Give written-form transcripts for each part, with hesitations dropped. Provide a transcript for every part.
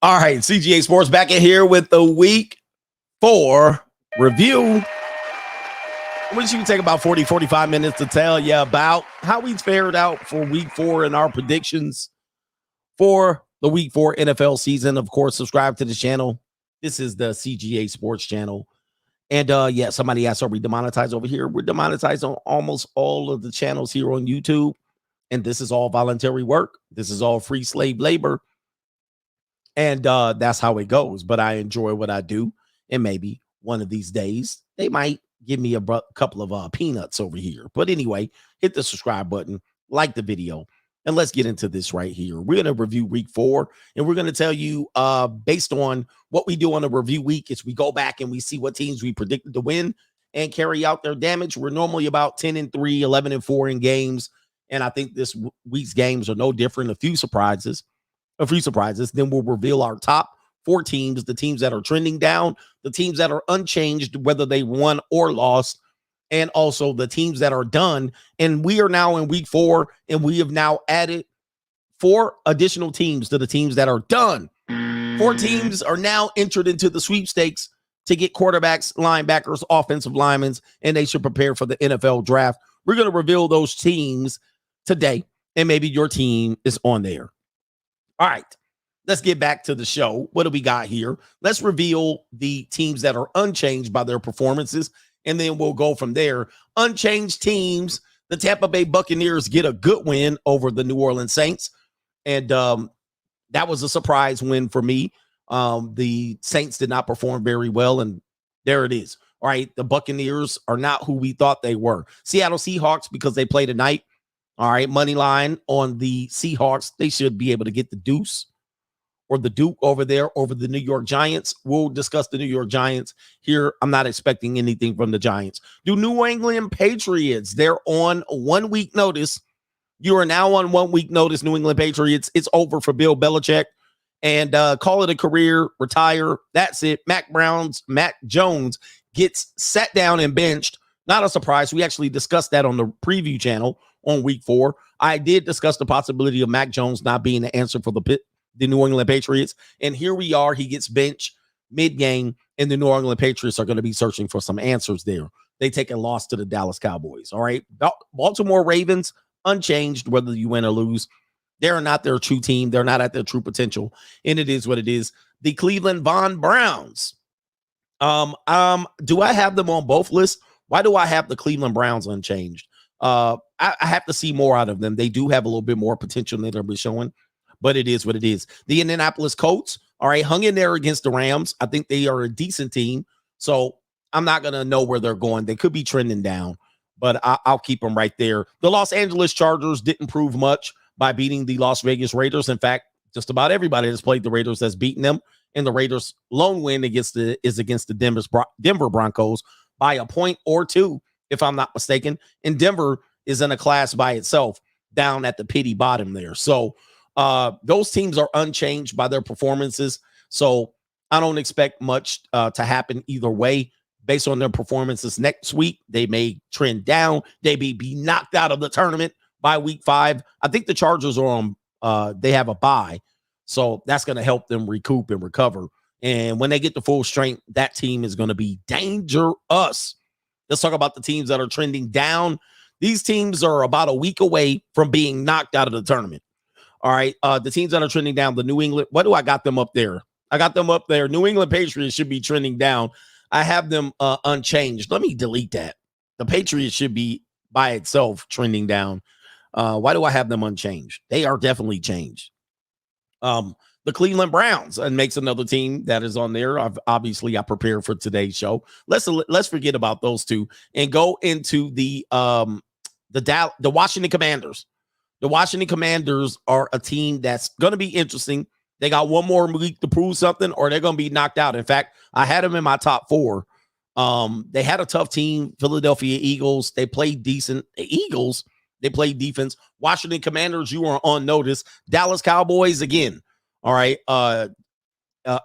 All right, CGA Sports back in here with the week 4 review. Which you can take about 45 minutes to tell you about how we fared out for week 4 and our predictions for the week 4 NFL season. Of course, subscribe to the channel. This is the CGA Sports channel. And yeah, somebody asked, are we demonetized over here? We're demonetized on almost all of the channels here on YouTube. And this is all voluntary work. This is all free slave labor. And that's how it goes. But I enjoy what I do. And maybe one of these days, they might give me a couple of peanuts over here. But anyway, hit the subscribe button, like the video, and let's get into this right here. We're going to review week 4, and we're going to tell you based on what we do on a review week is we go back and we see what teams we predicted to win and carry out their damage. We're normally about 10-3, 11-4 in games. And I think this week's games are no different. A few surprises. Then we'll reveal our top 4 teams, the teams that are trending down, the teams that are unchanged, whether they won or lost, and also the teams that are done. And we are now in week 4, and we have now added 4 additional teams to the teams that are done. 4 teams are now entered into the sweepstakes to get quarterbacks, linebackers, offensive linemen, and they should prepare for the NFL draft. We're going to reveal those teams today, and maybe your team is on there. All right, let's get back to the show. What do we got here? Let's reveal the teams that are unchanged by their performances, and then we'll go from there. Unchanged teams, the Tampa Bay Buccaneers get a good win over the New Orleans Saints, and that was a surprise win for me. The Saints did not perform very well, and there it is. All right, the Buccaneers are not who we thought they were. Seattle Seahawks, because they play tonight. All right, money line on the Seahawks. They should be able to get the deuce or the Duke over there over the New York Giants. We'll discuss the New York Giants here. I'm not expecting anything from the Giants. Do New England Patriots. They're on 1 week notice. You are now on 1 week notice, New England Patriots. It's over for Bill Belichick. And call it a career, retire. That's it. Mac Jones gets sat down and benched. Not a surprise. We actually discussed that on the preview channel on week 4. I did discuss the possibility of Mac Jones not being the answer for the New England Patriots. And here we are. He gets benched mid-game, and the New England Patriots are going to be searching for some answers there. They take a loss to the Dallas Cowboys. All right. Baltimore Ravens, unchanged, whether you win or lose. They're not their true team. They're not at their true potential. And it is what it is. The Cleveland Browns. Do I have them on both lists? Why do I have the Cleveland Browns unchanged? I have to see more out of them. They do have a little bit more potential than they'll be showing, but it is what it is. The Indianapolis Colts, all right, hung in there against the Rams. I think they are a decent team, so I'm not going to know where they're going. They could be trending down, but I'll keep them right there. The Los Angeles Chargers didn't prove much by beating the Las Vegas Raiders. In fact, just about everybody that's played the Raiders has beaten them, and the Raiders' lone win is against the Denver Broncos by a point or 2, if I'm not mistaken. And Denver is in a class by itself down at the pity bottom there. So those teams are unchanged by their performances. So I don't expect much to happen either way based on their performances next week. They may trend down. They may be knocked out of the tournament by week 5. I think the Chargers are on, they have a bye. So that's going to help them recoup and recover. And when they get to full strength, that team is going to be dangerous. Let's talk about the teams that are trending down. These teams are about a week away from being knocked out of the tournament. All right. The teams that are trending down, the New England, what do I got them up there? I got them up there. New England Patriots should be trending down. I have them unchanged. Let me delete that. The Patriots should be by itself trending down. Why do I have them unchanged? They are definitely changed. The Cleveland Browns and makes another team that is on there. I prepared for today's show. Let's forget about those two and go into the Washington Commanders. The Washington Commanders are a team that's going to be interesting. They got one more week to prove something, or they're going to be knocked out. In fact, I had them in my top 4. They had a tough team. Philadelphia Eagles. They played decent. The Eagles. They played defense. Washington Commanders, you are on notice. Dallas Cowboys again. All right.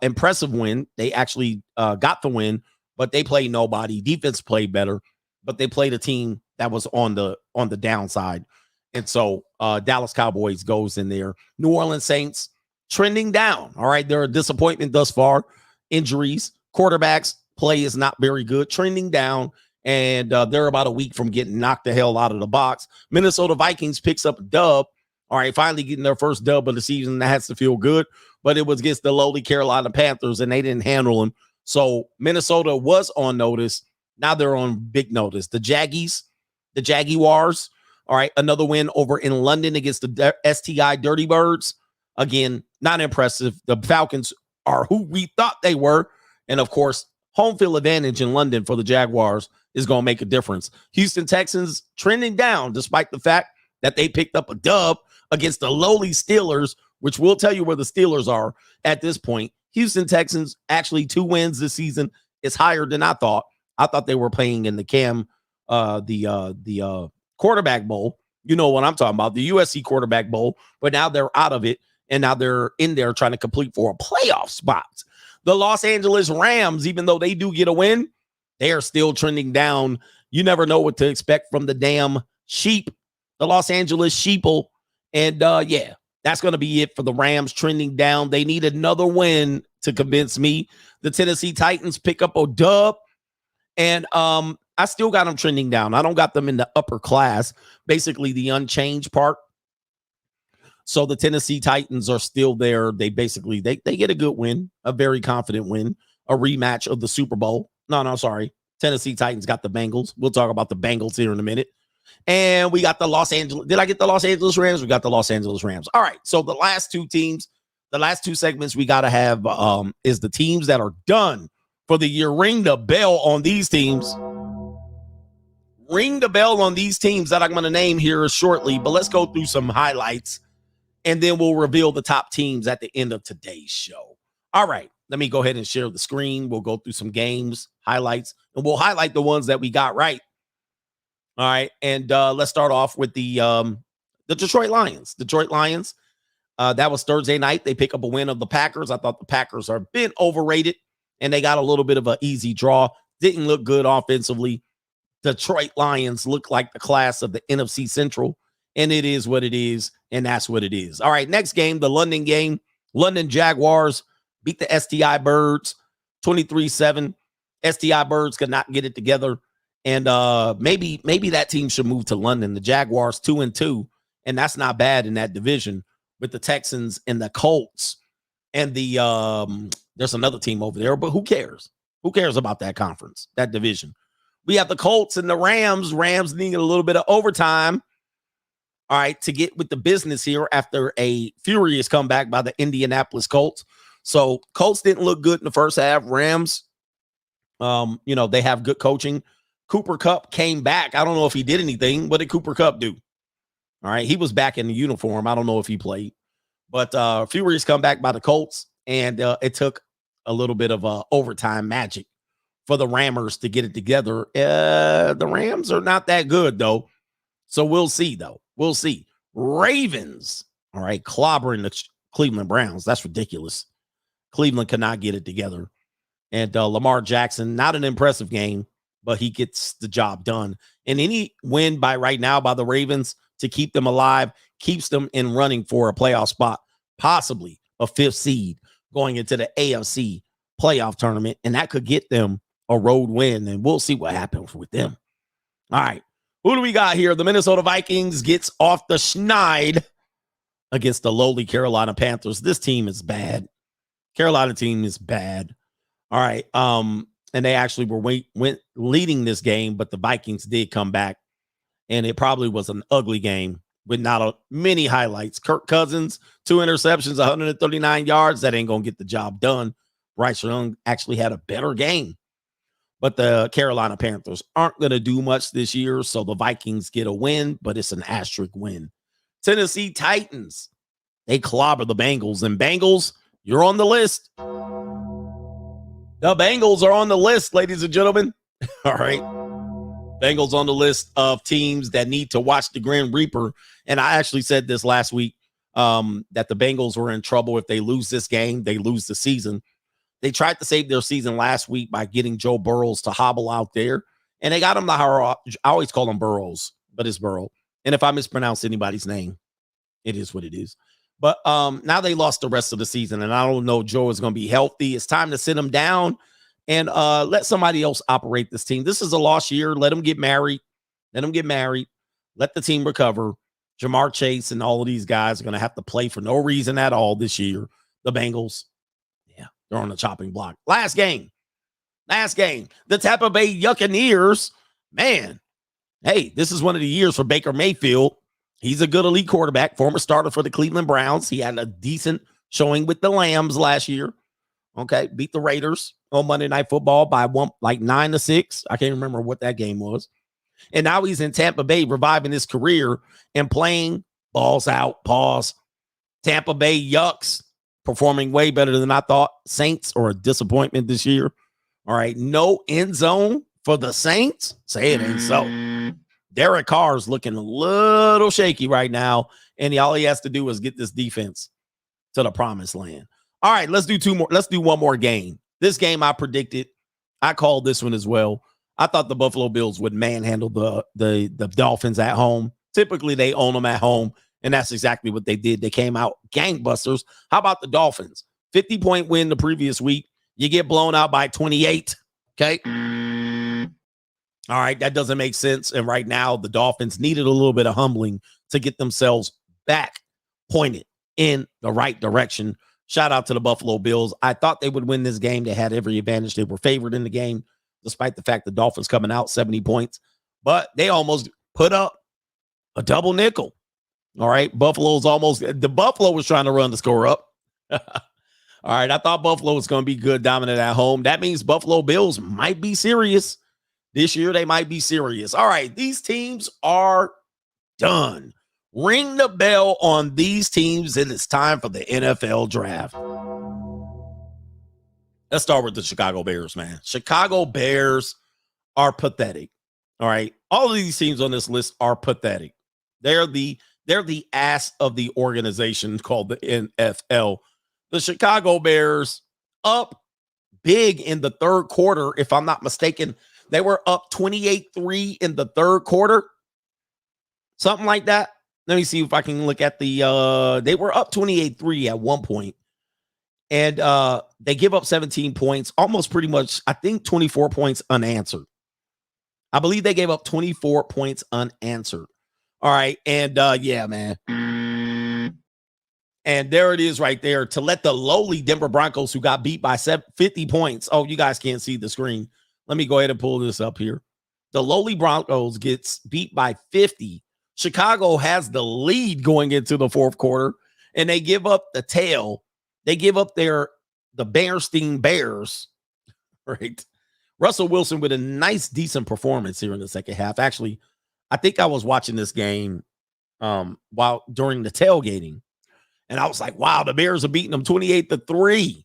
Impressive win. They actually got the win, but they played nobody. Defense played better, but they played a team that was on the downside. And so Dallas Cowboys goes in there. New Orleans Saints, trending down. All right, they're a disappointment thus far. Injuries, quarterbacks play is not very good, trending down, and they're about a week from getting knocked the hell out of the box. Minnesota Vikings picks up a dub. All right, finally getting their first dub of the season. That has to feel good, but it was against the lowly Carolina Panthers, and they didn't handle them. So Minnesota was on notice. Now they're on big notice. The Jaguars. All right, another win over in London against the STI Dirty Birds. Again, not impressive. The Falcons are who we thought they were. And, of course, home field advantage in London for the Jaguars is going to make a difference. Houston Texans trending down despite the fact that they picked up a dub against the lowly Steelers, which will tell you where the Steelers are at this point. Houston Texans, actually 2 wins this season. It's higher than I thought. I thought they were playing in the quarterback bowl. You know what I'm talking about, the USC quarterback bowl, but now they're out of it, and now they're in there trying to complete for a playoff spot. The Los Angeles Rams, even though they do get a win, they are still trending down. You never know what to expect from the damn sheep, the Los Angeles Sheeple. And yeah, that's going to be it for the Rams, trending down. They need another win to convince me. The Tennessee Titans pick up a dub, and I still got them trending down. I don't got them in the upper class, basically the unchanged part. So the Tennessee Titans are still there. They basically, they get a good win, a very confident win, a rematch of the Super Bowl. No, sorry. Tennessee Titans got the Bengals. We'll talk about the Bengals here in a minute. And we got the Los Angeles. Did I get the Los Angeles Rams? We got the Los Angeles Rams. All right. So the last two teams, the last two segments we got to have is the teams that are done for the year. Ring the bell on these teams. Ring the bell on these teams that I'm going to name here shortly. But let's go through some highlights, and then we'll reveal the top teams at the end of today's show. All right. Let me go ahead and share the screen. We'll go through some games, highlights, and we'll highlight the ones that we got right. All right, and let's start off with the Detroit Lions. Detroit Lions, that was Thursday night. They pick up a win of the Packers. I thought the Packers are a bit overrated, and they got a little bit of an easy draw. Didn't look good offensively. Detroit Lions look like the class of the NFC Central, and it is what it is, and that's what it is. All right, next game, the London game. London Jaguars beat the STI Birds 23-7. STI Birds could not get it together. And maybe that team should move to London. The Jaguars 2-2, and that's not bad in that division with the Texans and the Colts. And the there's another team over there, but who cares? Who cares about that conference, that division? We have the Colts and the Rams. Rams needing a little bit of overtime, all right, to get with the business here after a furious comeback by the Indianapolis Colts. So Colts didn't look good in the first half. Rams, they have good coaching. Cooper Kupp came back. I don't know if he did anything. What did Cooper Kupp do? All right, he was back in the uniform. I don't know if he played. But furious comeback by the Colts, and it took a little bit of overtime magic for the Rammers to get it together. The Rams are not that good, though. So we'll see, though. We'll see. Ravens, all right, clobbering the Cleveland Browns. That's ridiculous. Cleveland cannot get it together. And Lamar Jackson, not an impressive game, but he gets the job done. And any win by right now by the Ravens to keep them alive keeps them in running for a playoff spot, possibly a 5th seed going into the AFC playoff tournament. And that could get them a road win, and we'll see what happens with them. All right. Who do we got here? The Minnesota Vikings gets off the schneid against the lowly Carolina Panthers. This team is bad. Carolina team is bad. All right. And they actually went leading this game, but the Vikings did come back, and it probably was an ugly game with not many highlights. Kirk Cousins, 2 interceptions, 139 yards. That ain't going to get the job done. Bryce Young actually had a better game, but the Carolina Panthers aren't going to do much this year, so the Vikings get a win, but it's an asterisk win. Tennessee Titans, they clobber the Bengals, and Bengals, you're on the list. The Bengals are on the list, ladies and gentlemen. All right. Bengals on the list of teams that need to watch the Grim Reaper. And I actually said this last week that the Bengals were in trouble. If they lose this game, they lose the season. They tried to save their season last week by getting Joe Burrows to hobble out there. And they got him to I always call him Burrows, but it's Burrow. And if I mispronounce anybody's name, it is what it is. But now they lost the rest of the season, and I don't know if Joe is going to be healthy. It's time to sit him down and let somebody else operate this team. This is a lost year. Let them get married. Let the team recover. Jamar Chase and all of these guys are going to have to play for no reason at all this year. The Bengals, yeah, they're on the chopping block. Last game. The Tampa Bay Buccaneers, man, hey, this is one of the years for Baker Mayfield. He's a good elite quarterback, former starter for the Cleveland Browns. He had a decent showing with the Lambs last year. Okay, beat the Raiders on Monday Night Football by 9-6. I can't remember what that game was. And now he's in Tampa Bay reviving his career and playing balls out, pause. Tampa Bay Yucks performing way better than I thought. Saints are a disappointment this year. All right, no end zone for the Saints. Say it ain't so. Derek Carr's looking a little shaky right now, and all he has to do is get this defense to the promised land. All right, let's do two more. Let's do one more game. This game I predicted. I called this one as well. I thought the Buffalo Bills would manhandle the Dolphins at home. Typically, they own them at home, and that's exactly what they did. They came out gangbusters. How about the Dolphins? 50-point win the previous week. You get blown out by 28, okay? All right, that doesn't make sense. And right now, the Dolphins needed a little bit of humbling to get themselves back pointed in the right direction. Shout out to the Buffalo Bills. I thought they would win this game. They had every advantage. They were favored in the game, despite the fact the Dolphins coming out 70 points. But they almost put up a double nickel. All right, Buffalo was trying to run the score up. All right, I thought Buffalo was going to be good, dominant at home. That means Buffalo Bills might be serious. This year, they might be serious. All right, these teams are done. Ring the bell on these teams, and it's time for the NFL draft. Let's start with the Chicago Bears, man. Chicago Bears are pathetic. All right, all of these teams on this list are pathetic. They're the ass of the organization called the NFL. The Chicago Bears up big in the third quarter, if I'm not mistaken. They were up 28-3 in the third quarter. Something like that. Let me see if I can look at they were up 28-3 at one point. And they give up 17 points, almost pretty much, I think 24 points unanswered. I believe they gave up 24 points unanswered. All right. And yeah, man. And there it is right there to let the lowly Denver Broncos, who got beat by 50 points. Oh, you guys can't see the screen. Let me go ahead and pull this up here. The lowly Broncos gets beat by 50. Chicago has the lead going into the fourth quarter, and they give up the tail. They give up the Bearstein Bears, right? Russell Wilson with a nice, decent performance here in the second half. Actually, I think I was watching this game during the tailgating, and I was like, wow, the Bears are beating them 28-3,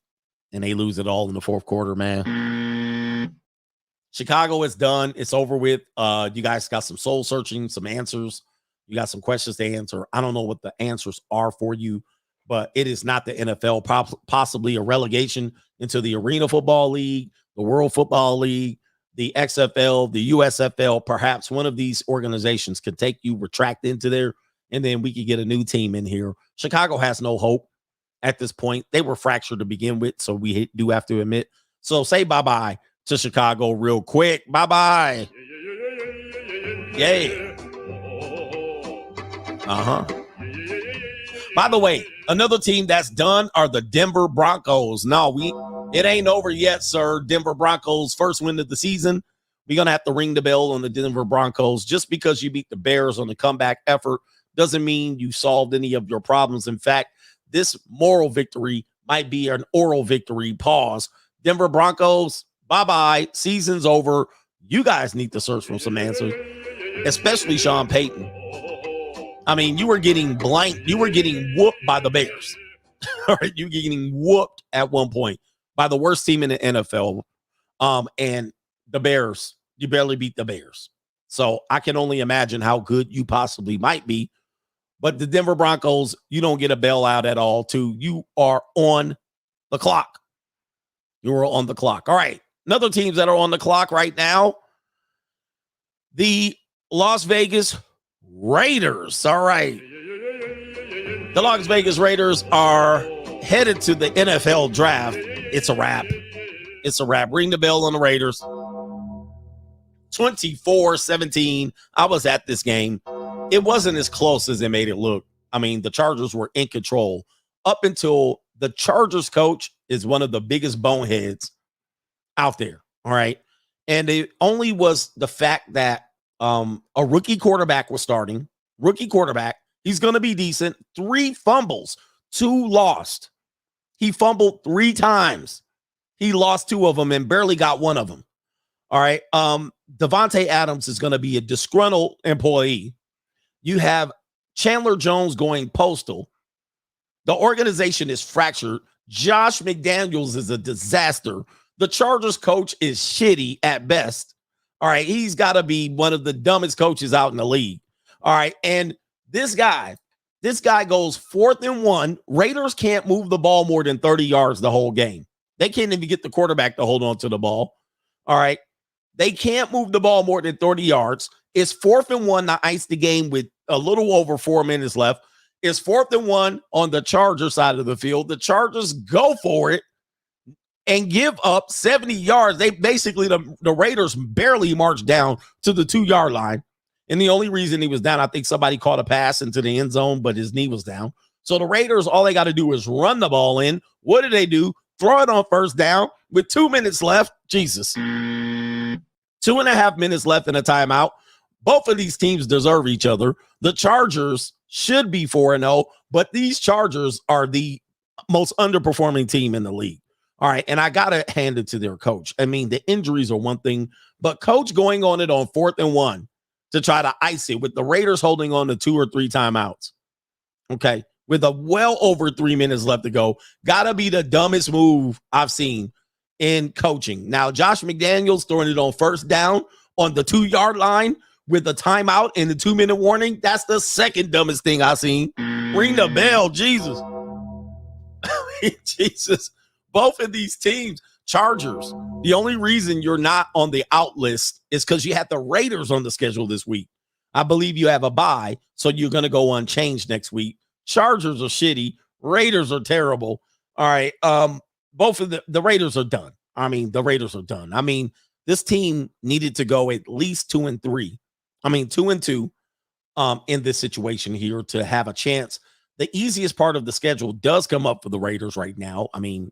and they lose it all in the fourth quarter, man. Chicago is done. It's over with. You guys got some soul searching, some answers. You got some questions to answer. I don't know what the answers are for you, but it is not the NFL, possibly a relegation into the Arena Football League, the World Football League, the XFL, the USFL. Perhaps one of these organizations could take you, retract into there, and then we could get a new team in here. Chicago has no hope at this point. They were fractured to begin with, so we do have to admit. So say bye-bye to Chicago real quick. Bye-bye. Yay. By the way, another team that's done are the Denver Broncos. No, it ain't over yet, sir. Denver Broncos, first win of the season. We're going to have to ring the bell on the Denver Broncos. Just because you beat the Bears on the comeback effort doesn't mean you solved any of your problems. In fact, this moral victory might be an oral victory. Pause. Denver Broncos, bye-bye. Season's over. You guys need to search for some answers, especially Sean Payton. I mean, you were getting blanked. You were getting whooped by the Bears. All right, you were getting whooped at one point by the worst team in the NFL. And the Bears, you barely beat the Bears. So I can only imagine how good you possibly might be. But the Denver Broncos, you don't get a bailout at all, too. You are on the clock. You are on the clock. All right. Another teams that are on the clock right now, the Las Vegas Raiders. All right. The The Las Vegas Raiders are headed to the NFL draft. It's a wrap. It's a wrap. Ring the bell on the Raiders. 24-17. I was at this game. It wasn't as close as they made it look. I mean, the Chargers were in control up until the Chargers coach is one of the biggest boneheads out there. All right. And it only was the fact that a rookie quarterback was starting. Rookie quarterback. He's going to be decent. 3 fumbles, 2 lost. He fumbled 3 times. He lost 2 of them and barely got 1 of them. All right. Devontae Adams is going to be a disgruntled employee. You have Chandler Jones going postal. The organization is fractured. Josh McDaniels is a disaster. The Chargers coach is shitty at best. All right. He's got to be one of the dumbest coaches out in the league. All right. And this guy goes 4th and 1. Raiders can't move the ball more than 30 yards the whole game. They can't even get the quarterback to hold on to the ball. All right. They can't move the ball more than 30 yards. It's 4th and 1 to ice the game with a little over 4 minutes left. It's 4th and 1 on the Charger side of the field. The Chargers go for it and give up 70 yards. They basically, the Raiders barely marched down to the 2-yard line. And the only reason he was down, I think somebody caught a pass into the end zone, but his knee was down. So the Raiders, all they got to do is run the ball in. What do? Throw it on 1st down with 2 minutes left. Jesus. 2.5 minutes left in a timeout. Both of these teams deserve each other. The Chargers should be 4-0, but these Chargers are the most underperforming team in the league. All right, and I got to hand it to their coach. I mean, the injuries are one thing, but coach going on it on 4th and 1 to try to ice it with the Raiders holding on to 2 or 3 timeouts. Okay, with a well over 3 minutes left to go. Got to be the dumbest move I've seen in coaching. Now, Josh McDaniels throwing it on 1st down on the 2-yard line with a timeout and the 2-minute warning. That's the second dumbest thing I've seen. Ring the bell, Jesus. Jesus. Both of these teams, Chargers, the only reason you're not on the out list is because you had the Raiders on the schedule this week. I believe you have a bye, so you're going to go unchanged next week. Chargers are shitty. Raiders are terrible. All right. Both of the Raiders are done. I mean, the Raiders are done. I mean, this team needed to go at least 2-3. I mean, 2-2 in this situation here to have a chance. The easiest part of the schedule does come up for the Raiders right now. I mean,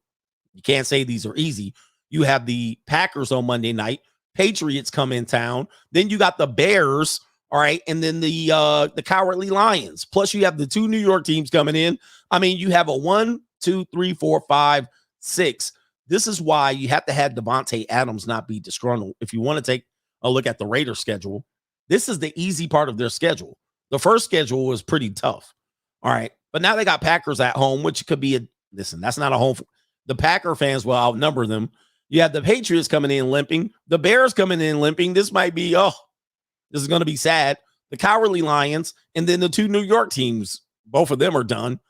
you can't say these are easy. You have the Packers on Monday night. Patriots come in town. Then you got the Bears, all right, and then the Cowardly Lions. Plus, you have the 2 New York teams coming in. I mean, you have a 1, 2, 3, 4, 5, 6. This is why you have to have Devontae Adams not be disgruntled. If you want to take a look at the Raiders schedule, this is the easy part of their schedule. The first schedule was pretty tough. All right. But now they got Packers at home, which could be listen, that's not a home. The Packer fans will outnumber them. You have the Patriots coming in limping. The Bears coming in limping. This might be, this is going to be sad. The Cowardly Lions and then the 2 New York teams, both of them are done.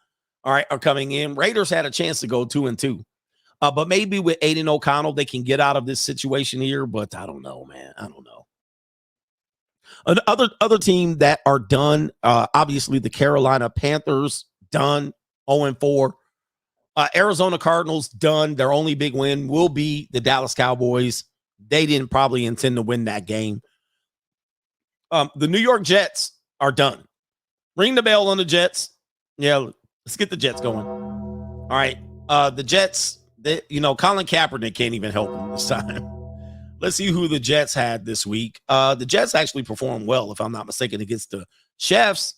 All right, are coming in. Raiders had a chance to go 2-2. But maybe with Aiden O'Connell, they can get out of this situation here. But I don't know, man. I don't know. Other team that are done, obviously the Carolina Panthers, done, 0-4. Arizona Cardinals, done. Their only big win will be the Dallas Cowboys. They didn't probably intend to win that game. The New York Jets are done. Ring the bell on the Jets. Yeah, let's get the Jets going. All right. The Jets, Colin Kaepernick can't even help them this time. Let's see who the Jets had this week. The Jets actually performed well, if I'm not mistaken, against the Chefs.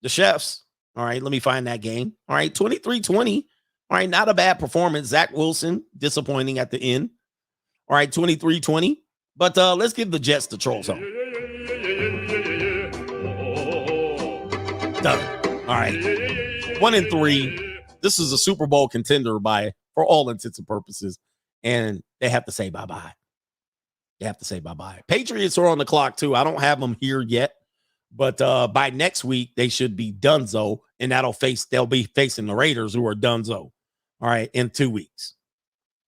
The Chefs. All right, let me find that game. All right, 23-20. All right, not a bad performance. Zach Wilson, disappointing at the end. All right, 23-20. But let's give the Jets the troll song. Done. All right. 1-3. This is a Super Bowl contender for all intents and purposes. And they have to say bye-bye. They have to say bye-bye. Patriots are on the clock, too. I don't have them here yet. But by next week, they should be donezo. And they'll be facing the Raiders, who are donezo. All right, in 2 weeks.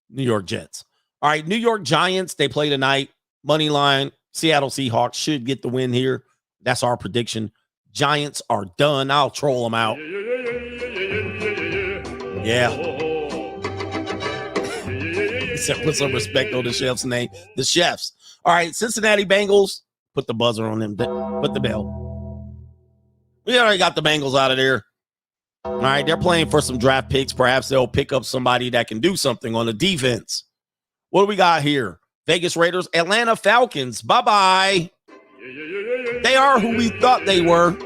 New York Jets. All right, New York Giants, they play tonight. Money line, Seattle Seahawks should get the win here. That's our prediction. Giants are done. I'll troll them out. Yeah. Put some respect on the chef's name. The chefs. All right, Cincinnati Bengals. Put the buzzer on them. Put the bell. We already got the Bengals out of there. All right, they're playing for some draft picks. Perhaps they'll pick up somebody that can do something on the defense. What do we got here? Vegas Raiders, Atlanta Falcons. Bye-bye. They are who we thought they were.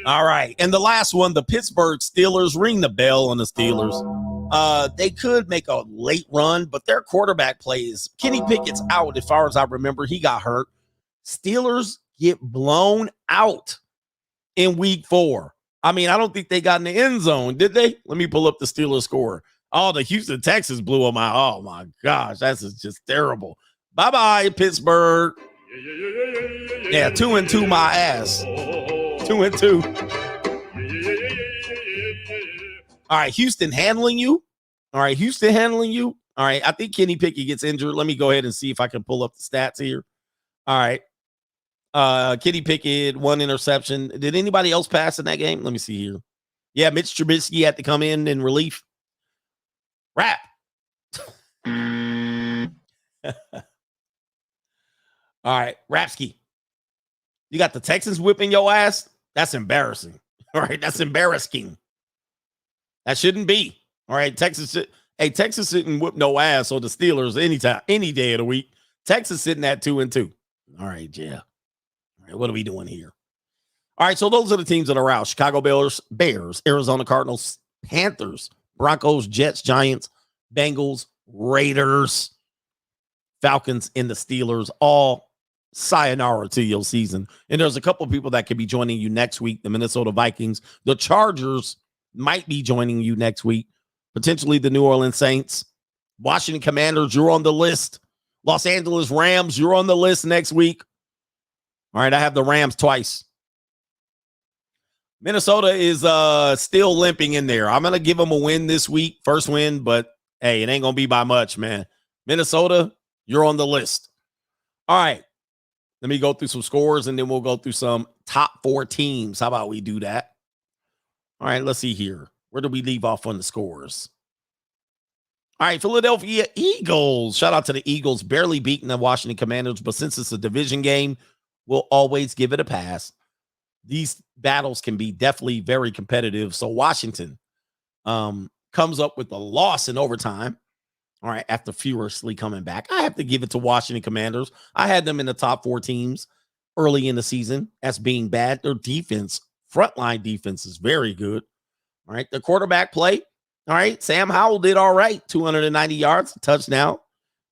All right, and the last one, the Pittsburgh Steelers. Ring the bell on the Steelers. They could make a late run, but their quarterback plays. Kenny Pickett's out, as far as I remember. He got hurt. Steelers get blown out in week 4. I mean, I don't think they got in the end zone, did they? Let me pull up the Steelers score. Oh, the Houston Texans blew them out. Oh, my gosh, that's just terrible. Bye-bye, Pittsburgh. Yeah, 2-2 my ass. 2-2. All right, Houston handling you. All right, Houston handling you. All right, I think Kenny Pickett gets injured. Let me go ahead and see if I can pull up the stats here. All right. Kenny Pickett, 1 interception. Did anybody else pass in that game? Let me see here. Yeah, Mitch Trubisky had to come in relief. Rap. All right, Rapsky. You got the Texans whipping your ass? That's embarrassing. All right, that's embarrassing. That shouldn't be. All right, Texas shouldn't whip no ass on the Steelers anytime, any day of the week. Texas sitting at 2-2. All right, yeah. All right, what are we doing here? All right, so those are the teams that are out. Chicago Bears, Arizona Cardinals, Panthers, Broncos, Jets, Giants, Bengals, Raiders, Falcons, and the Steelers. All sayonara to your season. And there's a couple of people that could be joining you next week. The Minnesota Vikings, the Chargers might be joining you next week. Potentially the New Orleans Saints, Washington Commanders, you're on the list. Los Angeles Rams, you're on the list next week. All right, I have the Rams twice. Minnesota is still limping in there. I'm going to give them a win this week, first win, but hey, it ain't going to be by much, man. Minnesota, you're on the list. All right, let me go through some scores, and then we'll go through some top 4 teams. How about we do that? All right, let's see here. Where do we leave off on the scores? All right, Philadelphia Eagles. Shout out to the Eagles. Barely beating the Washington Commanders, but since it's a division game, we'll always give it a pass. These battles can be definitely very competitive. So Washington comes up with a loss in overtime. All right, after furiously coming back. I have to give it to Washington Commanders. I had them in the top 4 teams early in the season as being bad. Their defense, frontline defense, is very good. All right, the quarterback play. All right, Sam Howell did all right. 290 yards, a touchdown.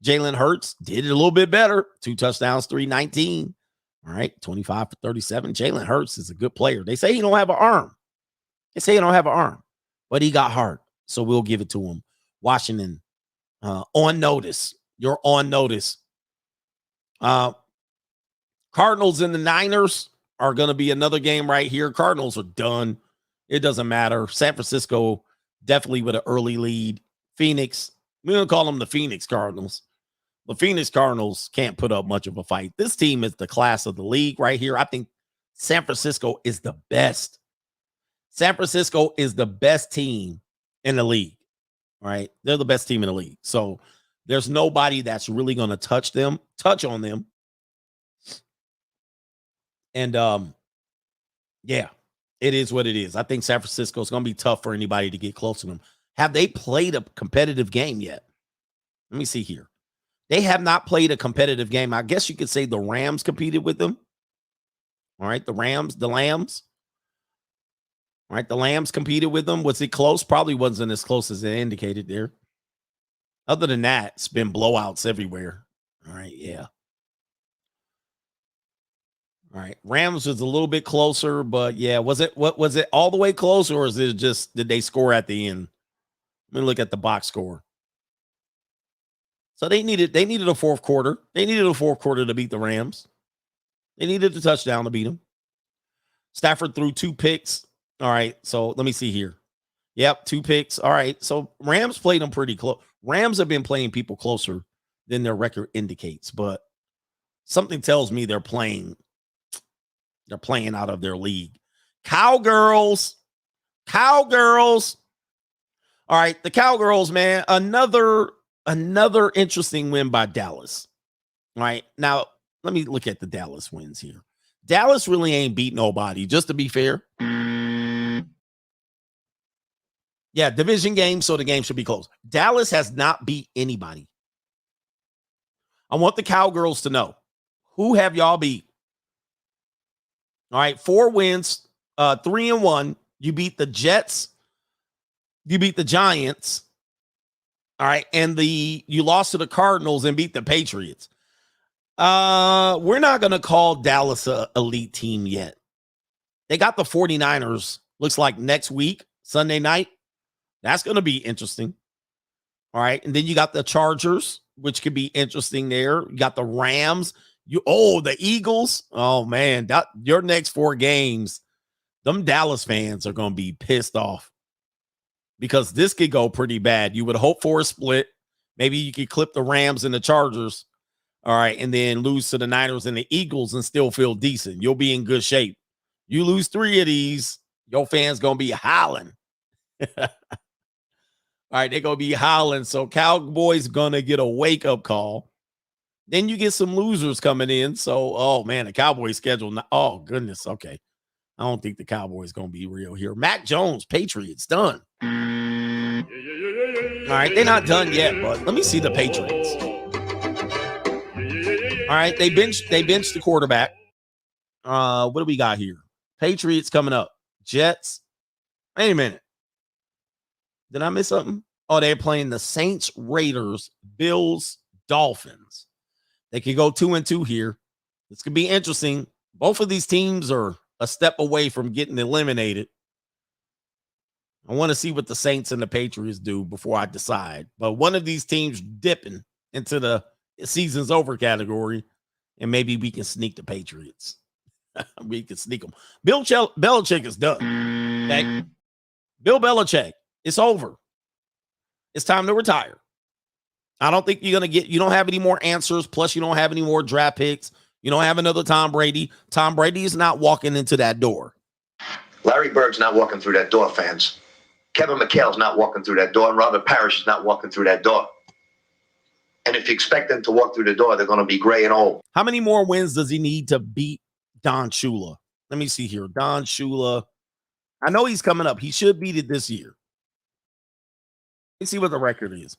Jalen Hurts did it a little bit better. 2 touchdowns, 319. All right, 25 for 37. Jalen Hurts is a good player. They say he don't have an arm. But he got hard. So we'll give it to him. Washington, on notice. You're on notice. Cardinals and the Niners are going to be another game right here. Cardinals are done. It doesn't matter. San Francisco definitely with an early lead. Phoenix, we're going to call them the Phoenix Cardinals. The Phoenix Cardinals can't put up much of a fight. This team is the class of the league right here. I think San Francisco is the best. San Francisco is the best team in the league, right? They're the best team in the league. So there's nobody that's really going to touch on them. And, yeah, it is what it is. I think San Francisco is going to be tough for anybody to get close to them. Have they played a competitive game yet? Let me see here. They have not played a competitive game. I guess you could say the Rams competed with them. All right, the Lambs. All right, the Lambs competed with them. Was it close? Probably wasn't as close as it indicated there. Other than that, it's been blowouts everywhere. All right, yeah. All right, Rams was a little bit closer, but yeah, was it all the way close, or is it just did they score at the end? Let me look at the box score. So they needed a fourth quarter. They needed a fourth quarter to beat the Rams. They needed a touchdown to beat them. Stafford threw 2 picks. All right, so let me see here. Yep, 2 picks. All right, so Rams played them pretty close. Rams have been playing people closer than their record indicates, but Something tells me they're playing out of their league. Cowgirls. All right, the Cowgirls, man, another interesting win by Dallas. All right, now let me look at the Dallas wins here. Dallas really ain't beat nobody, just to be fair. Yeah, division game, so the game should be close. Dallas has not beat anybody. I want the Cowgirls to know, who have y'all beat? All right, 4 wins, 3-1. You beat the Jets. You beat the Giants. All right, and you lost to the Cardinals and beat the Patriots. We're not going to call Dallas a elite team yet. They got the 49ers, looks like next week, Sunday night. That's going to be interesting. All right, and then you got the Chargers, which could be interesting there. You got the Rams. The Eagles. Oh, man, your next 4 games, them Dallas fans are going to be pissed off because this could go pretty bad. You would hope for a split. Maybe you could clip the Rams and the Chargers. All right, and then lose to the Niners and the Eagles and still feel decent. You'll be in good shape. You lose 3 of these, your fans going to be howling. All right, they're going to be howling. So Cowboys going to get a wake-up call. Then you get some losers coming in. So, oh, man, the Cowboys schedule. Oh, goodness. Okay. I don't think the Cowboys going to be real here. Mac Jones, Patriots, done. All right, they're not done yet, but let me see the Patriots. All right, they benched the quarterback. What do we got here? Patriots coming up. Jets. Wait a minute. Did I miss something? Oh, they're playing the Saints, Raiders, Bills, Dolphins. They could go 2-2 here. This could be interesting. Both of these teams are a step away from getting eliminated. I want to see what the Saints and the Patriots do before I decide. But one of these teams dipping into the season's over category, and maybe we can sneak the Patriots. We can sneak them. Bill Belichick is done. Okay? Bill Belichick, it's over. It's time to retire. I don't think you don't have any more answers. Plus, you don't have any more draft picks. You don't have another Tom Brady. Tom Brady is not walking into that door. Larry Bird's not walking through that door, fans. Kevin McHale's not walking through that door, and Robert Parrish is not walking through that door. And if you expect them to walk through the door, they're going to be gray and old. How many more wins does he need to beat Don Shula? Let me see here. Don Shula. I know he's coming up. He should beat it this year. Let's see what the record is.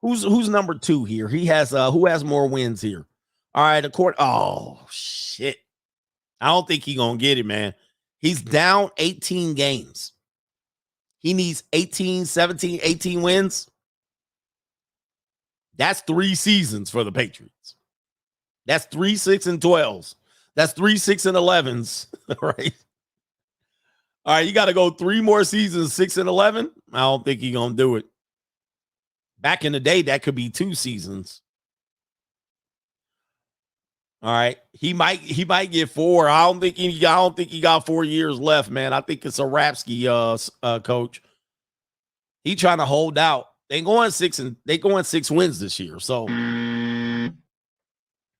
Who's number 2 here? He has who has more wins here? All right, oh shit. I don't think he's gonna get it, man. He's down 18 games. He needs 18 wins. That's 3 seasons for the Patriots. That's 3 6-12s. That's 3 6-11s, right? All right, you got to go 3 more seasons, 6-11. I don't think he's gonna do it. Back in the day, that could be 2 seasons. All right, he might get 4. I don't think he got 4 years left, man. I think it's a Rapsky coach. He trying to hold out. They going 6 wins this year. So then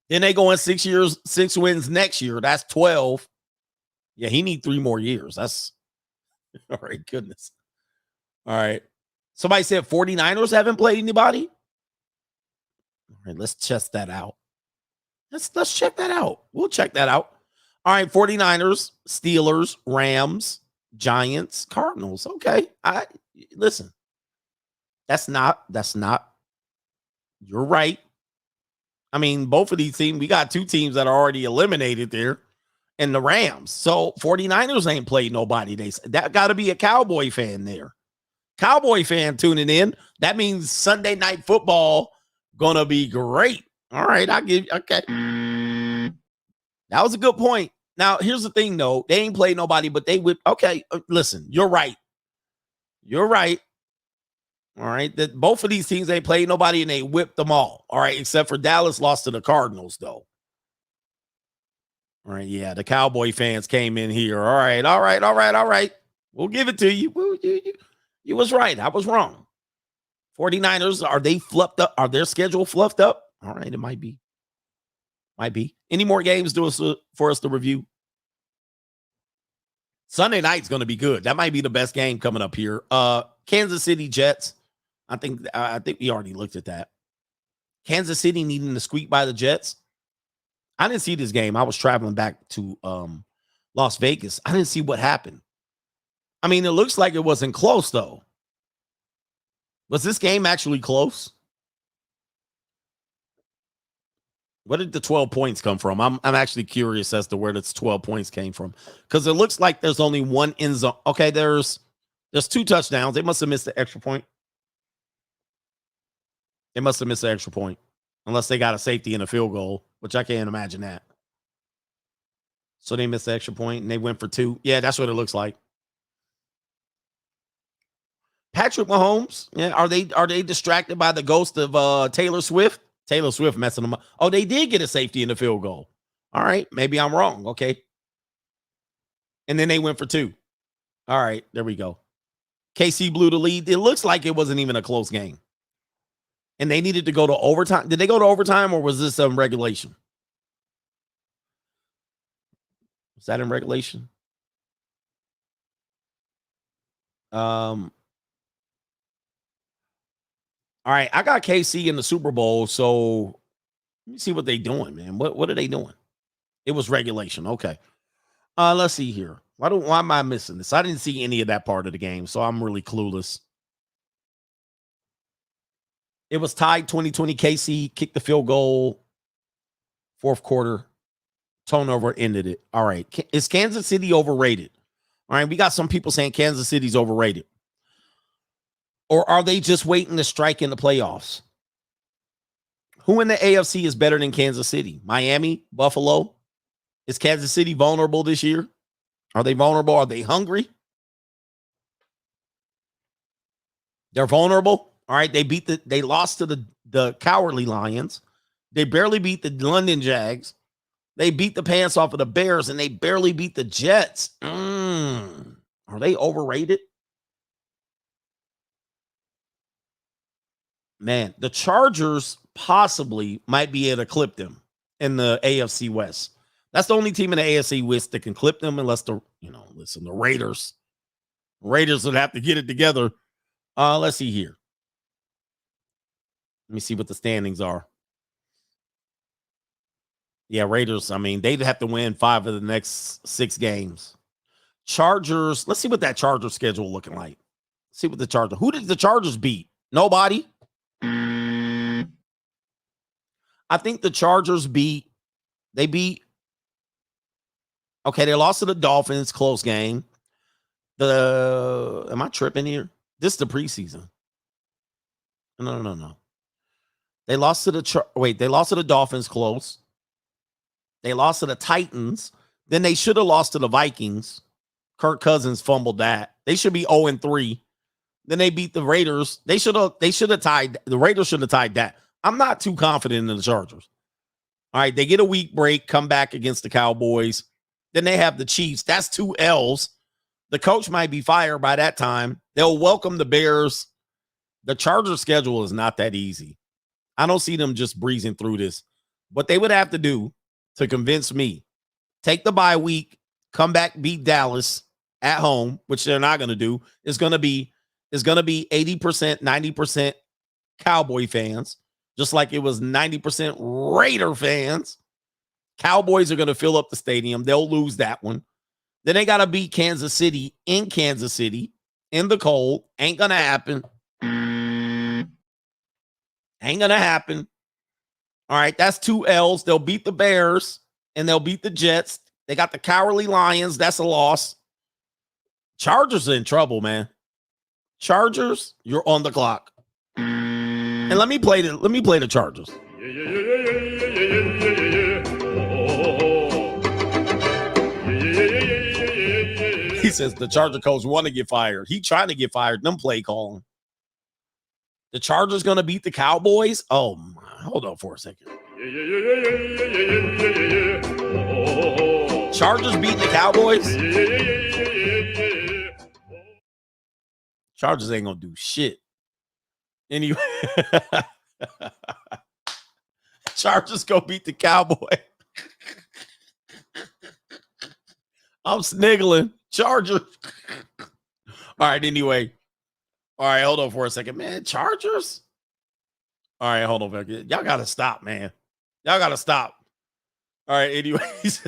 they going 6 wins next year. That's 12. Yeah, he need 3 more years. That's all right. Goodness. All right. Somebody said 49ers haven't played anybody. All right, let's test that out. Let's check that out. We'll check that out. All right, 49ers, Steelers, Rams, Giants, Cardinals. Okay. Listen. That's not. You're right. I mean, both of these teams, we got 2 teams that are already eliminated there, and the Rams. So 49ers ain't played nobody. That got to be a Cowboy fan there. Cowboy fan tuning in. That means Sunday Night Football gonna be great. All right, okay. That was a good point. Now, here's the thing, though. They ain't played nobody, but they whipped. Okay, listen, you're right. You're right. All right, that both of these teams ain't played nobody, and they whipped them all. All right, except for Dallas lost to the Cardinals, though. All right, yeah, the Cowboy fans came in here. All right. We'll give it to you. You was right. I was wrong. 49ers, are they fluffed up? Are their schedule fluffed up? All right, it might be. Might be. Any more games for us to review? Sunday night's going to be good. That might be the best game coming up here. Kansas City Jets. I think we already looked at that. Kansas City needing to squeak by the Jets. I didn't see this game. I was traveling back to Las Vegas. I didn't see what happened. I mean, it looks like it wasn't close, though. Was this game actually close? Where did the 12 points come from? I'm actually curious as to where this 12 points came from. Because it looks like there's only one end zone. Okay, there's 2 touchdowns. They must have missed the extra point. They must have missed the extra point. Unless they got a safety and a field goal, which I can't imagine that. So they missed the extra point and they went for 2. Yeah, that's what it looks like. Patrick Mahomes, yeah, are they distracted by the ghost of Taylor Swift? Taylor Swift messing them up. Oh, they did get a safety and a field goal. All right, maybe I'm wrong. Okay. And then they went for 2. All right, there we go. KC blew the lead. It looks like it wasn't even a close game. And they needed to go to overtime. Did they go to overtime or was this regulation? Was that in regulation? All right, I got KC in the Super Bowl, so let me see what they're doing, man. What are they doing? It was regulation. Okay. Let's see here. Why am I missing this? I didn't see any of that part of the game, so I'm really clueless. It was tied 2020. KC kicked the field goal. 4th quarter. Turnover ended it. All right. Is Kansas City overrated? All right. We got some people saying Kansas City's overrated. Or are they just waiting to strike in the playoffs? Who in the AFC is better than Kansas City? Miami? Buffalo? Is Kansas City vulnerable this year? Are they vulnerable? Are they hungry? They're vulnerable. All right. They lost to the Cowardly Lions. They barely beat the London Jags. They beat the pants off of the Bears, and they barely beat the Jets. Are they overrated? Man, the Chargers possibly might be able to clip them in the AFC West. That's the only team in the AFC West that can clip them unless the Raiders. Raiders would have to get it together. Let's see here. Let me see what the standings are. Yeah, Raiders, I mean, they'd have to win 5 of the next 6 games. Chargers, let's see what that Chargers schedule looking like. See what the Chargers. Who did the Chargers beat? Nobody. I think the Chargers beat. Okay, they lost to the Dolphins, close game. Am I tripping here? This is the preseason. No. They lost to they lost to the Dolphins close. They lost to the Titans. Then they should have lost to the Vikings. Kirk Cousins fumbled that. They should be 0-3. Then they beat the Raiders. They should have tied. The Raiders should have tied that. I'm not too confident in the Chargers. All right, they get a week break, come back against the Cowboys. Then they have the Chiefs. That's 2 L's. The coach might be fired by that time. They'll welcome the Bears. The Chargers schedule is not that easy. I don't see them just breezing through this. What they would have to do to convince me, take the bye week, come back, beat Dallas at home, which they're not going to do, is going to be 80%, 90% Cowboy fans, just like it was 90% Raider fans. Cowboys are going to fill up the stadium. They'll lose that one. Then they got to beat Kansas City in the cold. Ain't going to happen. Ain't going to happen. All right, that's 2 L's. They'll beat the Bears and they'll beat the Jets. They got the Cowardly Lions. That's a loss. Chargers are in trouble, man. Chargers, you're on the clock. And let me play the Chargers. He says the Charger coach want to get fired. He trying to get fired. Them play calling. The Chargers going to beat the Cowboys? Oh, my. Hold on for a second. Chargers beating the Cowboys? Chargers ain't going to do shit. Anyway. Chargers go beat the Cowboys. I'm sniggling. Chargers. All right, anyway. All right, hold on for a second, man. Chargers? All right, hold on. Y'all got to stop, man. Y'all got to stop. All right, anyways.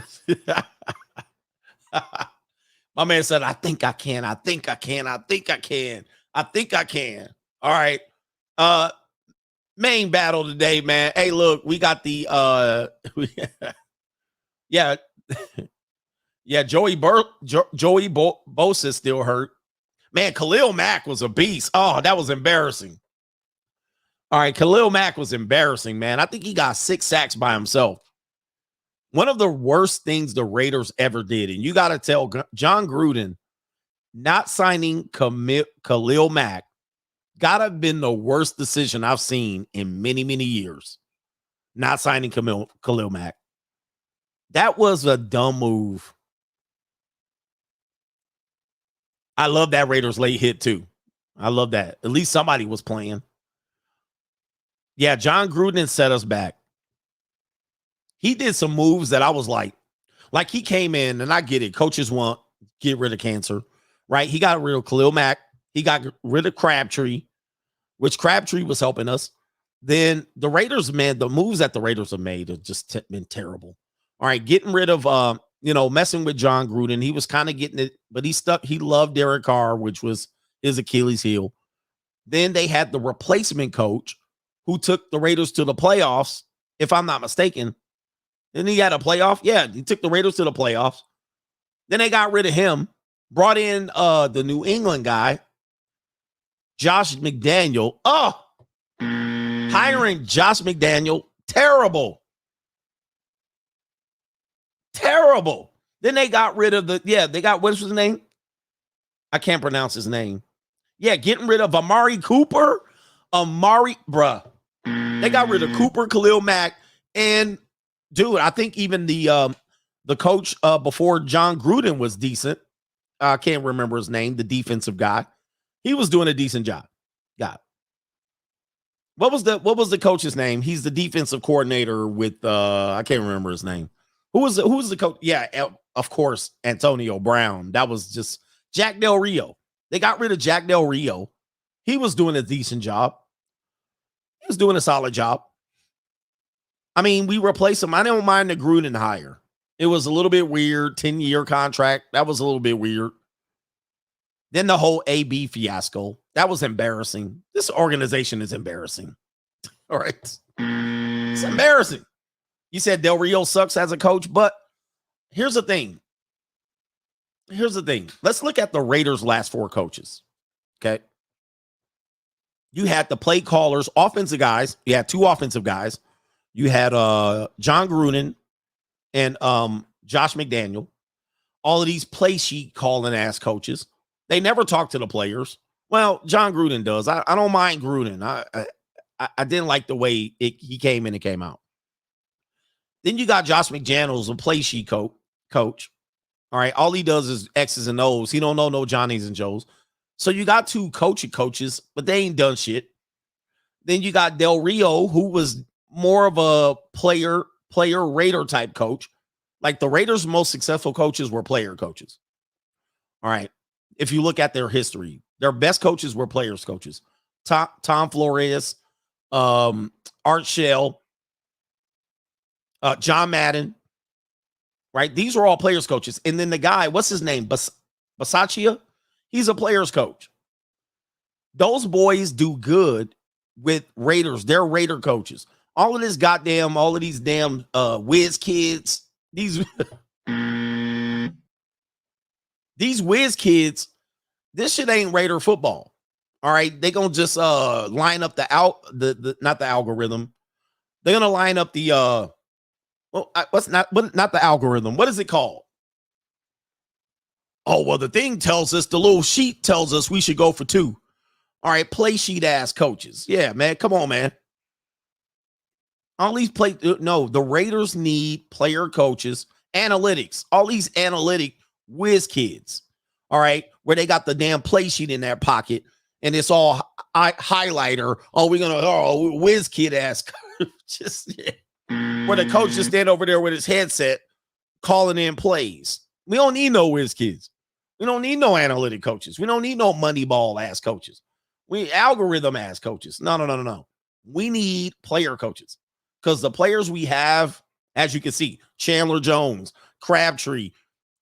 My man said, I think I can. I think I can. I think I can. I think I can. All right. Main battle today, man. Hey, look, we got the yeah. Yeah, Joey Bosa is still hurt. Man, Khalil Mack was a beast. Oh, that was embarrassing. All right, Khalil Mack was embarrassing, man. I think he got 6 sacks by himself. One of the worst things the Raiders ever did, and you got to tell John Gruden, not signing Khalil Mack got to have been the worst decision I've seen in many, many years. Not signing Khalil Mack. That was a dumb move. I love that Raiders late hit too. I love that. At least somebody was playing. Yeah, John Gruden set us back. He did some moves that I was like he came in, and I get it. Coaches want get rid of cancer, right? He got rid of Khalil Mack. He got rid of Crabtree, which Crabtree was helping us. Then the Raiders, man, the moves that the Raiders have made have just been terrible. All right, getting rid of messing with John Gruden. He was kind of getting it, but he loved Derek Carr, which was his Achilles heel. Then they had the replacement coach who took the Raiders to the playoffs, if I'm not mistaken. Then he had a playoff. Yeah, he took the Raiders to the playoffs. Then they got rid of him, brought in the New England guy, Josh McDaniel. Oh, hiring Josh McDaniel, terrible. Terrible. Then they got rid of what's his name? I can't pronounce his name. Yeah, getting rid of Amari Cooper. Bruh. They got rid of Cooper, Khalil Mack, and dude, I think even the coach before John Gruden was decent. I can't remember his name, the defensive guy. He was doing a decent job. Got it. What was the coach's name? He's the defensive coordinator with I can't remember his name. Who was the coach? Yeah, of course, Antonio Brown. That was just Jack Del Rio. They got rid of Jack Del Rio. He was doing a decent job. He was doing a solid job. I mean, we replaced him. I don't mind the Gruden hire. It was a little bit weird. 10-year contract. That was a little bit weird. Then the whole AB fiasco. That was embarrassing. This organization is embarrassing. All right. It's embarrassing. You said Del Rio sucks as a coach, but here's the thing. Let's look at the Raiders' last 4 coaches. Okay. You had the play callers, offensive guys. You had 2 offensive guys. You had John Gruden and Josh McDaniel. All of these play sheet calling ass coaches. They never talk to the players. Well, John Gruden does. I don't mind Gruden. I didn't like the way he came in and came out. Then you got Josh McDaniels, a play sheet coach. All right. All he does is X's and O's. He don't know no Johnnies and Joes. So you got 2 coaches, but they ain't done shit. Then you got Del Rio, who was more of a player Raider type coach. Like the Raiders' most successful coaches were player coaches. All right. If you look at their history, their best coaches were players coaches. Tom Flores, Art Shell, John Madden, right? These were all players coaches. And then the guy, what's his name? Basaccia? He's a players coach. Those boys do good with Raiders. They're Raider coaches. All of these damn whiz kids, these whiz kids, this shit ain't Raider football. All right. They gonna just line up not the algorithm. They're gonna line up the not the algorithm. What is it called? Oh, well, the thing tells us, the little sheet tells us we should go for 2. All right, play sheet ass coaches. Yeah, man. Come on, man. All these the Raiders need player coaches, analytics, all these analytic whiz kids. All right, where they got the damn play sheet in their pocket and it's all highlighter. Oh, we're gonna whiz kid ass. Just yeah. where the coach just stand over there with his headset calling in plays. We don't need no whiz kids. We don't need no analytic coaches. We don't need no money ball ass coaches. We algorithm ass coaches. No. We need player coaches because the players we have, as you can see, Chandler Jones, Crabtree,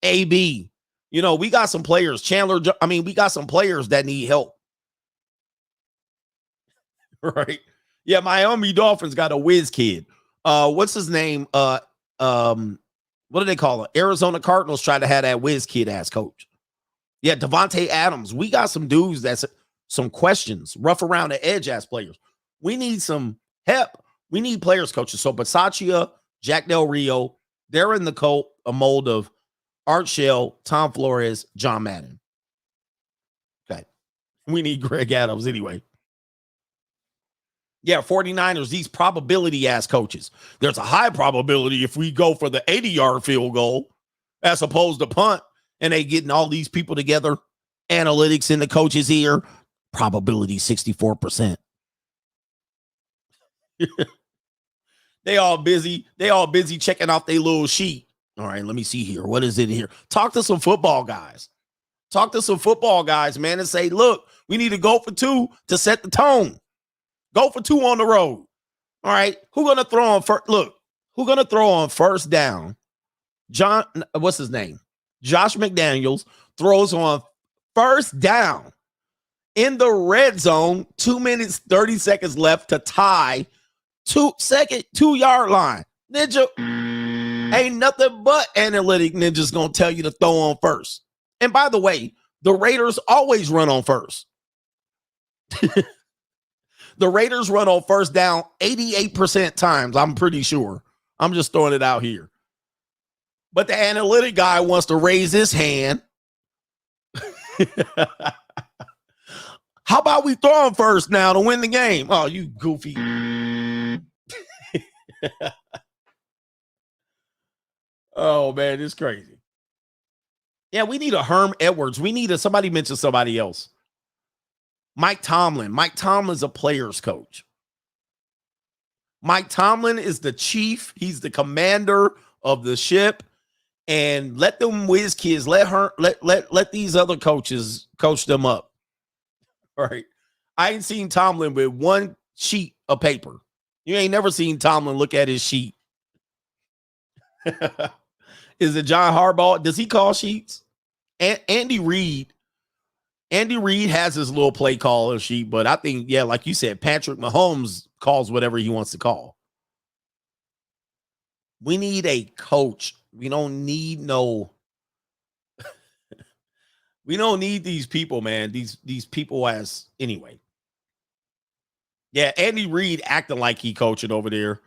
AB. We got some players. We got some players that need help. Right? Yeah, Miami Dolphins got a whiz kid. What's his name? What do they call it? Arizona Cardinals try to have that whiz kid ass coach. Yeah, Devontae Adams. We got some dudes that's some questions, rough around the edge ass players. We need some help. We need players coaches. So Bisaccia, Jack Del Rio, they're in the mold of Art Shell, Tom Flores, John Madden. Okay. We need Greg Adams anyway. Yeah, 49ers, these probability-ass coaches. There's a high probability if we go for the 80-yard field goal as opposed to punt, and they getting all these people together, analytics in the coach's ear, probability 64%. They all busy checking off their little sheet. All right, let me see here. What is it here? Talk to some football guys. Man, and say, look, we need to go for 2 to set the tone. Go for 2 on the road. All right. Who's going to throw on first? Look, who's going to throw on first down? What's his name? Josh McDaniels throws on first down in the red zone, 2 minutes, 30 seconds left to tie 2-yard line. Ninja ain't nothing but analytic ninjas going to tell you to throw on first. And by the way, the Raiders always run on first. The Raiders run on first down 88% times, I'm pretty sure. I'm just throwing it out here. But the analytic guy wants to raise his hand. How about we throw him first now to win the game? Oh, you goofy. Oh, man, it's crazy. Yeah, we need a Herm Edwards. We need somebody mentioned somebody else. Mike Tomlin. Mike Tomlin's a player's coach. Mike Tomlin is the chief. He's the commander of the ship. And let them whiz kids, let these other coaches coach them up. All right. I ain't seen Tomlin with one sheet of paper. You ain't never seen Tomlin look at his sheet. Is it John Harbaugh? Does he call sheets? Andy Reid has his little play caller sheet, but I think, yeah, like you said, Patrick Mahomes calls whatever he wants to call. We need a coach. We don't need we don't need these people, man. These people as anyway. Yeah, Andy Reid acting like he coaching over there.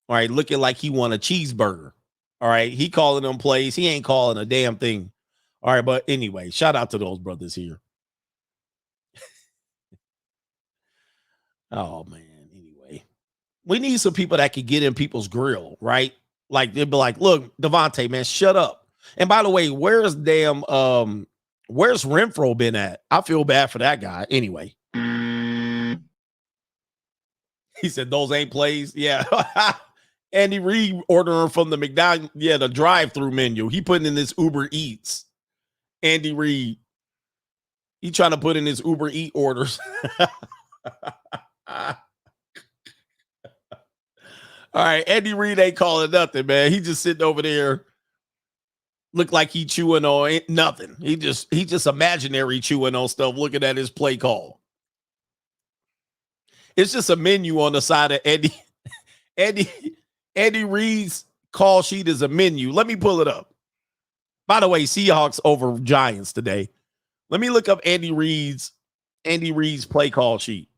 All right, looking like he won a cheeseburger. All right, he calling them plays. He ain't calling a damn thing. All right, but anyway, shout out to those brothers here. Oh, man. Anyway, we need some people that can get in people's grill, right? Like, they'd be like, look, Devontae, man, shut up. And by the way, where's Renfro been at? I feel bad for that guy. Anyway. He said, those ain't plays. Yeah. Andy Reid ordering from the McDonald's, the drive-through menu. He putting in this Uber Eats. Andy Reid. He trying to put in his Uber Eat orders. All right, Andy Reid ain't calling nothing, man. He just sitting over there, look like he chewing on nothing. He just imaginary chewing on stuff, looking at his play call. It's just a menu on the side of Andy Reid's call sheet is a menu. Let me pull it up. By the way, Seahawks over Giants today. Let me look up Andy Reid's play call sheet.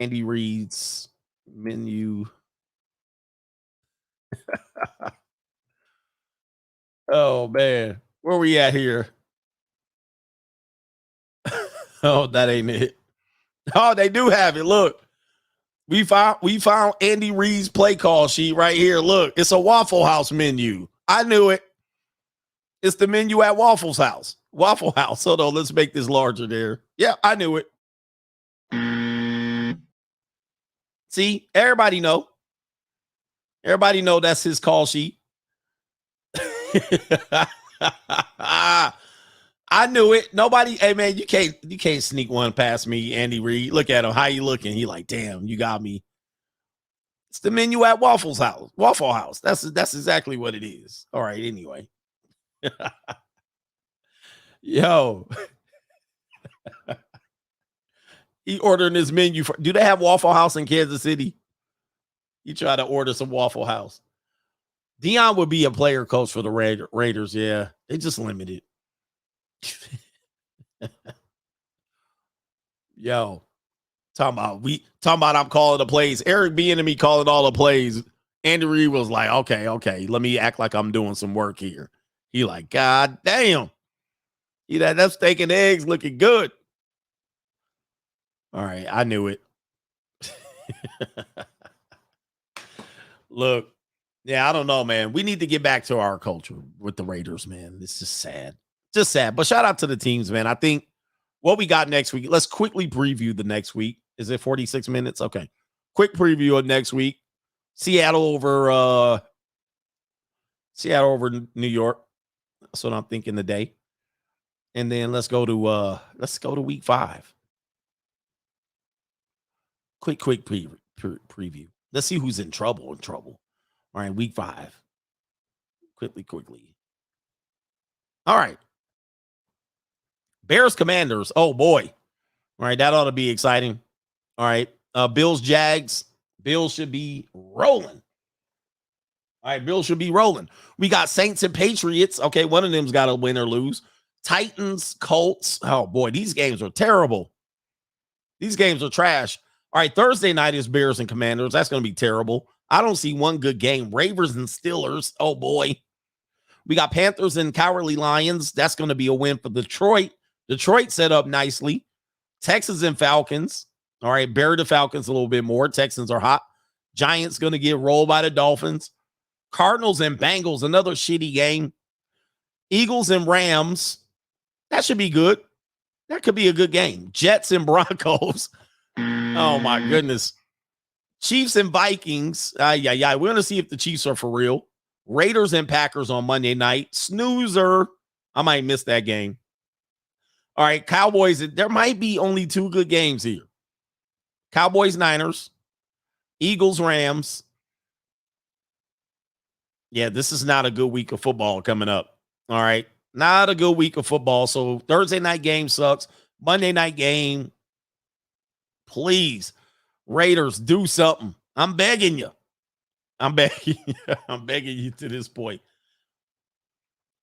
Andy Reid's menu. Oh, man. Where we at here? Oh, that ain't it. Oh, they do have it. Look. We found Andy Reid's play call sheet right here. Look, it's a Waffle House menu. I knew it. It's the menu at Waffle House. Hold on, let's make this larger there. Yeah, I knew it. See, everybody know. Everybody know that's his call sheet. I knew it. Nobody, hey man, you can't sneak one past me, Andy Reid. Look at him. How you looking? He like, damn, you got me. It's the menu at Waffle House. That's exactly what it is. All right, anyway. Yo. He ordering his menu do they have Waffle House in Kansas City? You try to order some Waffle House. Dion would be a player coach for the Raiders. Yeah, they just limited. Yo, talking about I'm calling the plays. Eric Bieniemy calling all the plays. Andy Reid was like, okay, let me act like I'm doing some work here. He like, God damn. That steak and eggs looking good. All right, I knew it. Look, yeah, I don't know, man. We need to get back to our culture with the Raiders, man. It's just sad. Just sad. But shout out to the teams, man. I think what we got next week, let's quickly preview the next week. Is it 46 minutes? Okay. Quick preview of next week. Seattle over New York. That's what I'm thinking today. And then let's go to week 5. Quick preview. Let's see who's in trouble. All right, week 5. Quickly. All right. Bears Commanders. Oh boy. All right, that ought to be exciting. All right. Bills Jags. Bills should be rolling. All right, Bills should be rolling. We got Saints and Patriots. Okay, one of them's got to win or lose. Titans, Colts. Oh boy, these games are terrible. These games are trash. All right, Thursday night is Bears and Commanders. That's going to be terrible. I don't see one good game. Ravens and Steelers. Oh boy. We got Panthers and Cowardly Lions. That's going to be a win for Detroit. Detroit set up nicely. Texans and Falcons. All right, bury the Falcons a little bit more. Texans are hot. Giants going to get rolled by the Dolphins. Cardinals and Bengals, another shitty game. Eagles and Rams. That should be good. That could be a good game. Jets and Broncos. Oh, my goodness. Chiefs and Vikings. We're going to see if the Chiefs are for real. Raiders and Packers on Monday night. Snoozer. I might miss that game. All right, Cowboys. There might be only 2 good games here. Cowboys, Niners. Eagles, Rams. Yeah, this is not a good week of football coming up. All right, not a good week of football. So Thursday night game sucks. Monday night game. Please, Raiders, do something. I'm begging you. I'm begging you to this point.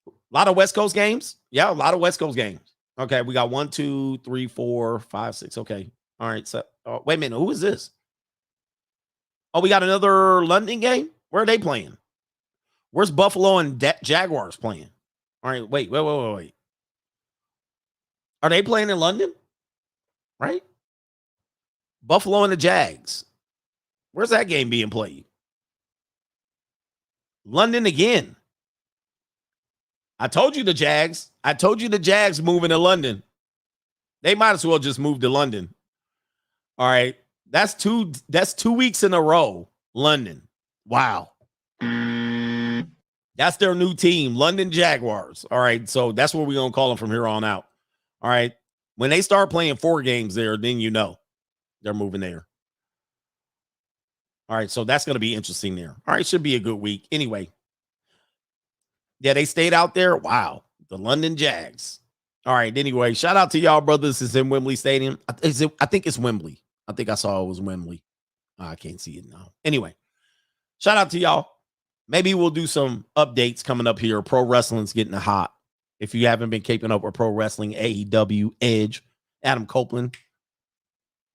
A lot of West Coast games. Yeah, a lot of West Coast games. Okay, we got 1, 2, 3, 4, 5, 6. Okay. All right. So wait a minute. Who is this? Oh, we got another London game? Where are they playing? Where's Buffalo and Jaguars playing? All right. Wait. Are they playing in London? Right? Buffalo and the Jags. Where's that game being played? London again. I told you the Jags moving to London. They might as well just move to London. All right. That's 2 weeks in a row. London. Wow. That's their new team, London Jaguars. All right. So that's what we're going to call them from here on out. All right. When they start playing 4 games there, then you know they're moving there. All right. So that's going to be interesting there. All right. Should be a good week. Anyway. Yeah, they stayed out there. Wow. The London Jags. All right. Anyway, shout out to y'all, brothers. It's in Wembley Stadium. I think it's Wembley. I think I saw it was Wembley. I can't see it now. Anyway, shout out to y'all. Maybe we'll do some updates coming up here. Pro wrestling's getting hot. If you haven't been keeping up with pro wrestling, AEW, Edge, Adam Copeland.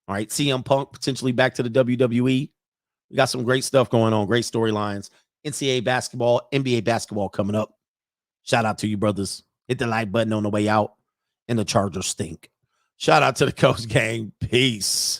All right. CM Punk potentially back to the WWE. We got some great stuff going on. Great storylines. NCAA basketball, NBA basketball coming up. Shout out to you, brothers. Hit the like button on the way out. And the Chargers stink. Shout out to the Coach Gang. Peace.